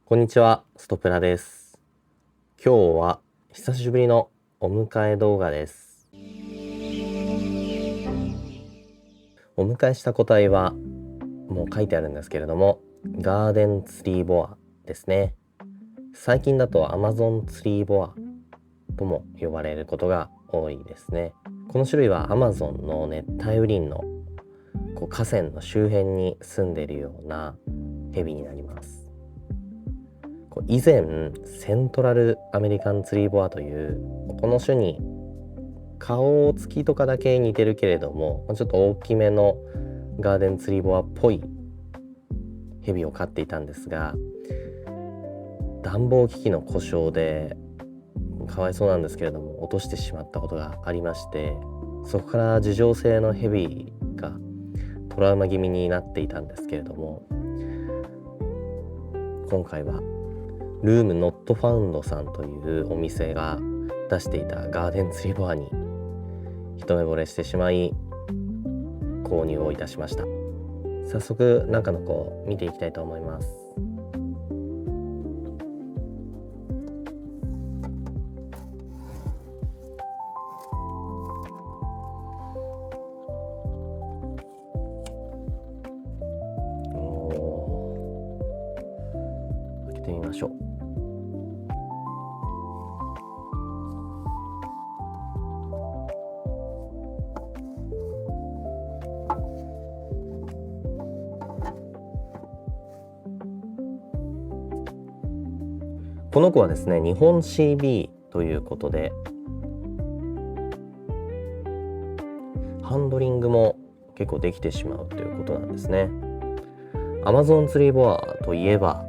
こんにちは、ストプラです。今日は久しぶりのお迎え動画です。お迎えした個体はもう書いてあるんですけれども、ガーデンツリーボアですね。最近だとアマゾンツリーボアとも呼ばれることが多いですね。この種類はアマゾンの熱帯雨林の河川の周辺に住んでいるようなヘビになります。以前セントラルアメリカンツリーボアというこの種に顔つきとかだけ似てるけれどもちょっと大きめのガーデンツリーボアっぽいヘビを飼っていたんですが、暖房機器の故障でかわいそうなんですけれども落としてしまったことがありまして、そこから樹状性のヘビがトラウマ気味になっていたんですけれども、今回はルームノットファウンドさんというお店が出していたガーデンツリーボアに一目惚れしてしまい購入をいたしました。早速中の子を見ていきたいと思います。開けてみましょう。この子はですね、日本 CB ということでハンドリングも結構できてしまうということなんですね。アマゾンツリーボアといえば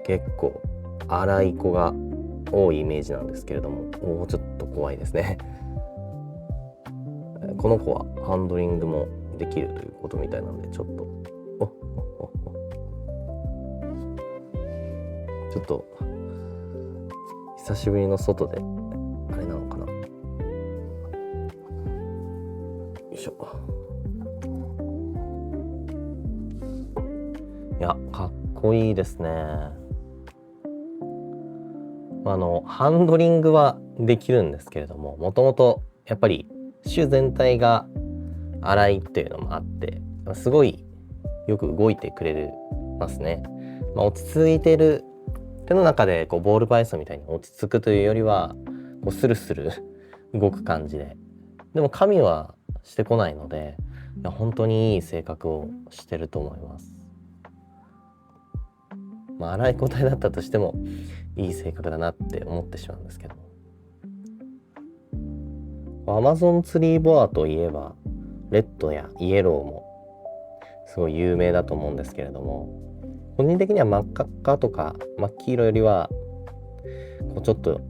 結構荒い子が多いイメージなんですけれども、もうちょっと怖いですね。この子はハンドリングもできるということみたいなので、ちょっと久しぶりの外であれなのかな。よいしょ。いや、かっこいいですね。ハンドリングはできるんですけれども、もともとやっぱり種全体が荒いっていうのもあって、すごいよく動いてくれますね。落ち着いてる手の中でボールパイソンみたいに落ち着くというよりはスルスル動く感じで、でも噛みはしてこないので、いや本当にいい性格をしてると思います。荒い個体だったとしてもいい性格だなって思ってしまうんですけど、アマゾンツリーボアといえばレッドやイエローもすごい有名だと思うんですけれども、個人的には真っ赤っかとか真っ黄色よりはちょっと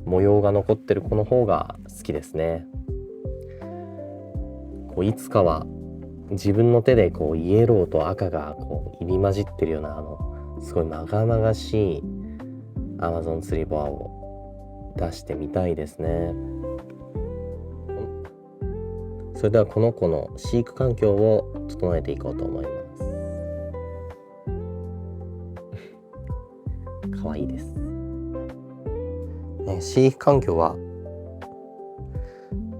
模様が残ってる子の方が好きですね。いつかは自分の手でイエローと赤が入り混じってるようなすごいまがまがしいアマゾンツリーボアを出してみたいですね。それではこの子の飼育環境を整えていこうと思います。かわいいです、飼育環境は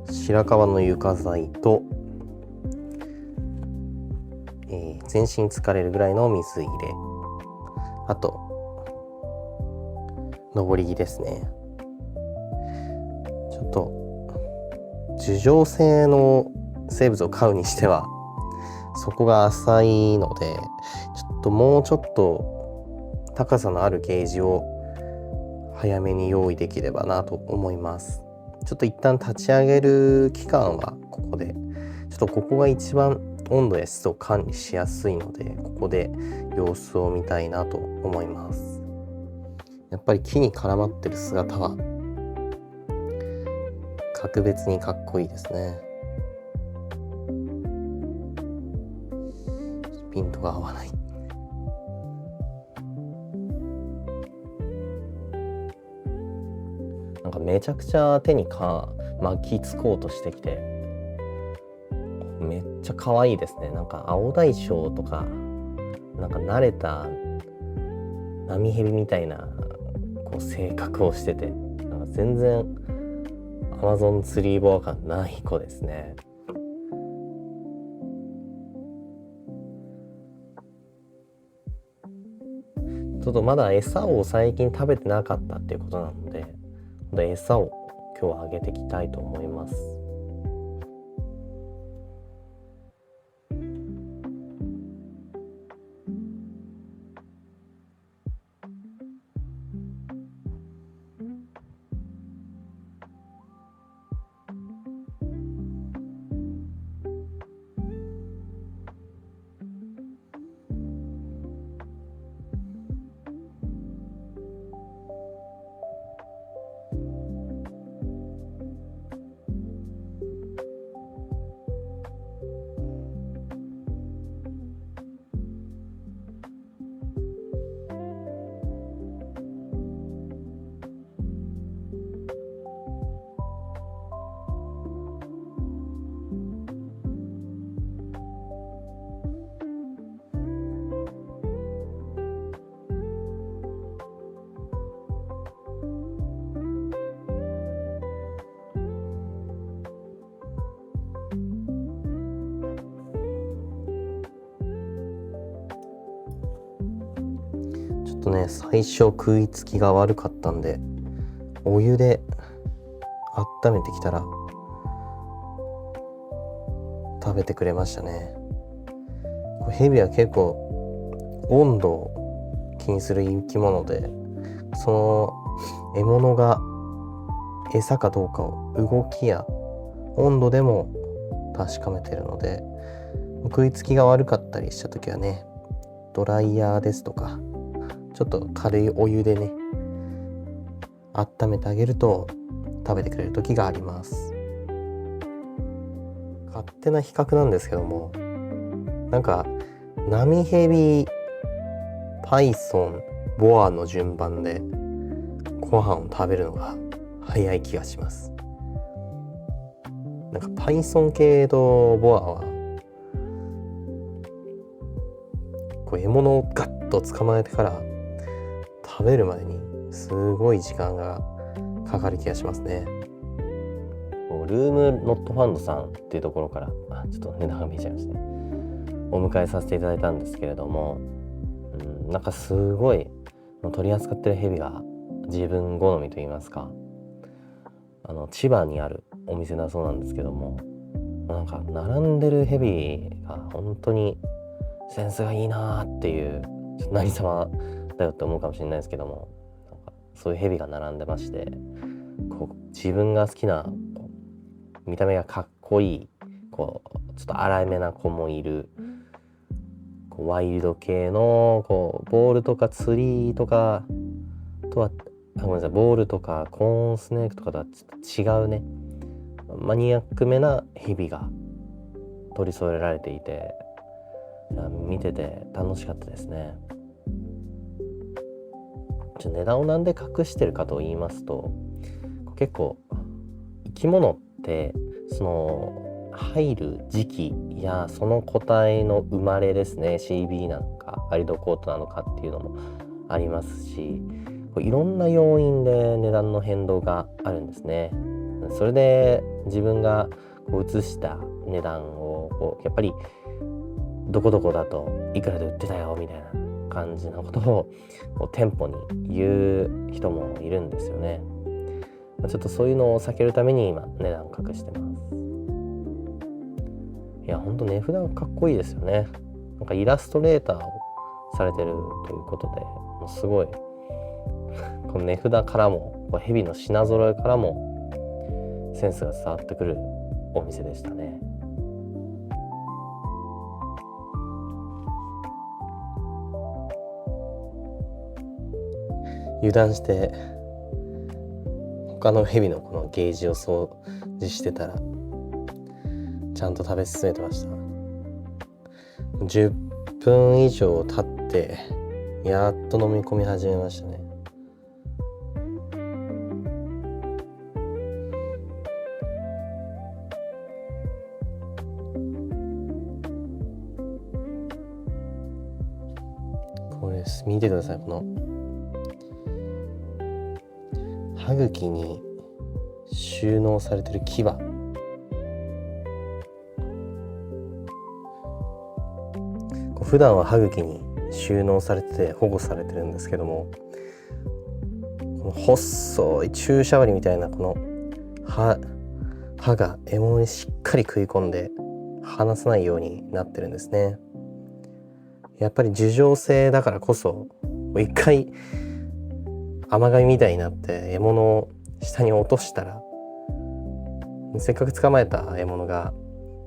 白樺の床材と、全身浸かれるぐらいの水入れ、あと登り木ですね。ちょっと樹状性の生物を飼うにしてはそこが浅いので、もうちょっと高さのあるケージを早めに用意できればなと思います。ちょっと一旦立ち上げる期間はここで、ここが一番温度や湿度を管理しやすいので、ここで様子を見たいなと思います。やっぱり木に絡まってる姿は格別にかっこいいですね。ピントが合わない。なんかめちゃくちゃ手に巻きつこうとしてきて、めっちゃ可愛いですね。なんか青大将とか、なんか慣れた波ヘビみたいなこう性格をしてて、なんか全然アマゾンツリーボア感ない子ですね。ちょっとまだ餌を最近食べてなかったっていうことなので、餌を今日はあげていきたいと思います。ちょっとね、最初食いつきが悪かったんで、お湯で温めてきたら食べてくれましたね。ヘビは結構温度を気にする生き物で、その獲物が餌かどうかを動きや温度でも確かめてるので、食いつきが悪かったりした時はね、ドライヤーですとかちょっと軽いお湯でね温めてあげると食べてくれる時があります。勝手な比較なんですけども、なんか波ヘビ、パイソン、ボアの順番でご飯を食べるのが早い気がします。なんかパイソン系とボアはこう獲物をガッと捕まえてから食べるまでにすごい時間がかかる気がしますね。ルームノットファンドさんっていうところからちょっと値段が見えちゃいましたね、お迎えさせていただいたんですけれども、なんかすごい取り扱ってるヘビが自分好みと言いますか、千葉にあるお店だそうなんですけども、なんか並んでるヘビが本当にセンスがいいなっていう、ちょっと何様だよって思うかもしれないですけども、なんかそういうヘビが並んでまして、こう自分が好きな見た目がかっこいいこうちょっと荒い目な子もいる、こうワイルド系のこうボールとかツリーとかとはごめんなさい、ボールとかコーンスネークとかとはちょっと違うねマニアックめなヘビが取り添えられていて、見てて楽しかったですね。値段をなんで隠してるかと言いますと、結構生き物ってその入る時期やその個体の生まれですね、 CB なのかアリドコートなのかっていうのもありますし、いろんな要因で値段の変動があるんですね。それで自分が移した値段をやっぱりどこどこだといくらで売ってたよみたいな感じのことを店舗に言う人もいるんですよね。ちょっとそういうのを避けるために今値段隠してます。いやほんと値札がかっこいいですよね。なんかイラストレーターをされてるということで、もうすごいこの値札からもヘビの品揃えからもセンスが伝わってくるお店でしたね。油断して他のヘビのこのゲージを掃除してたらちゃんと食べ進めてました。10分以上経ってやっと飲み込み始めましたね。これ見てください、この歯茎に収納されてる牙、普段は歯茎に収納されてて保護されてるんですけども、この細い注射針みたいなこの歯が獲物にしっかり食い込んで離さないようになってるんですね。やっぱり樹状性だからこそ、一回甘噛みみたいになって獲物を下に落としたら、せっかく捕まえた獲物が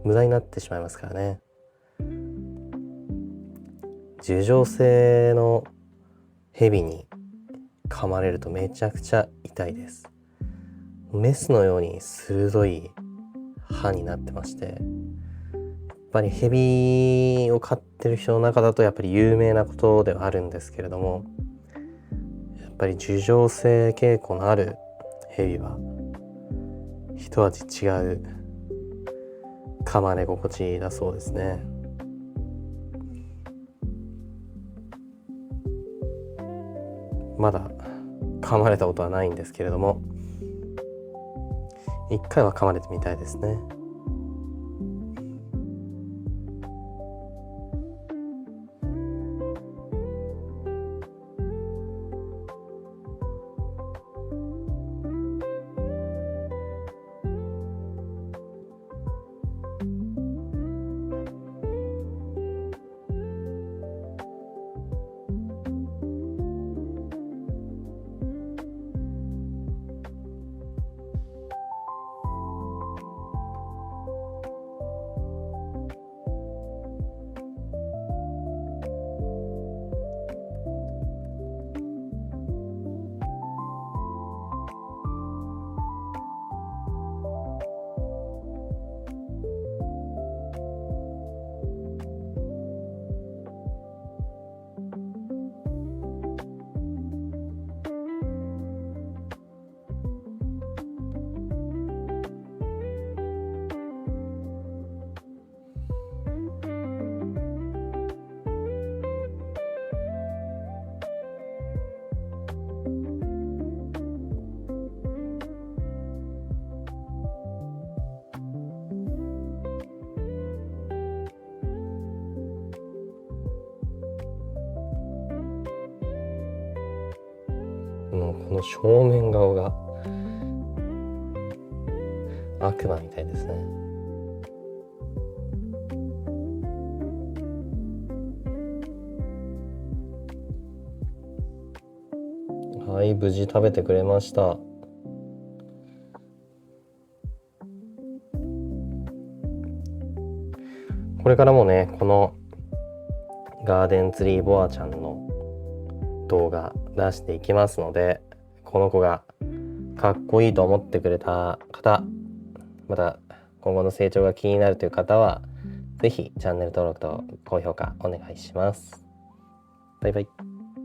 無駄になってしまいますからね。樹状性のヘビに噛まれるとめちゃくちゃ痛いです。メスのように鋭い歯になってまして、やっぱりヘビを飼ってる人の中だとやっぱり有名なことではあるんですけれども、やっぱり樹状性傾向のあるヘビは一味違う噛まれ心地だそうですね。まだ噛まれたことはないんですけれども、一回は噛まれてみたいですね。もうこの正面顔が悪魔みたいですね。はい、無事食べてくれました。これからもね、このガーデンツリーボアちゃんの動画出していきますので、この子がかっこいいと思ってくれた方、また今後の成長が気になるという方は、ぜひチャンネル登録と高評価お願いします。バイバイ。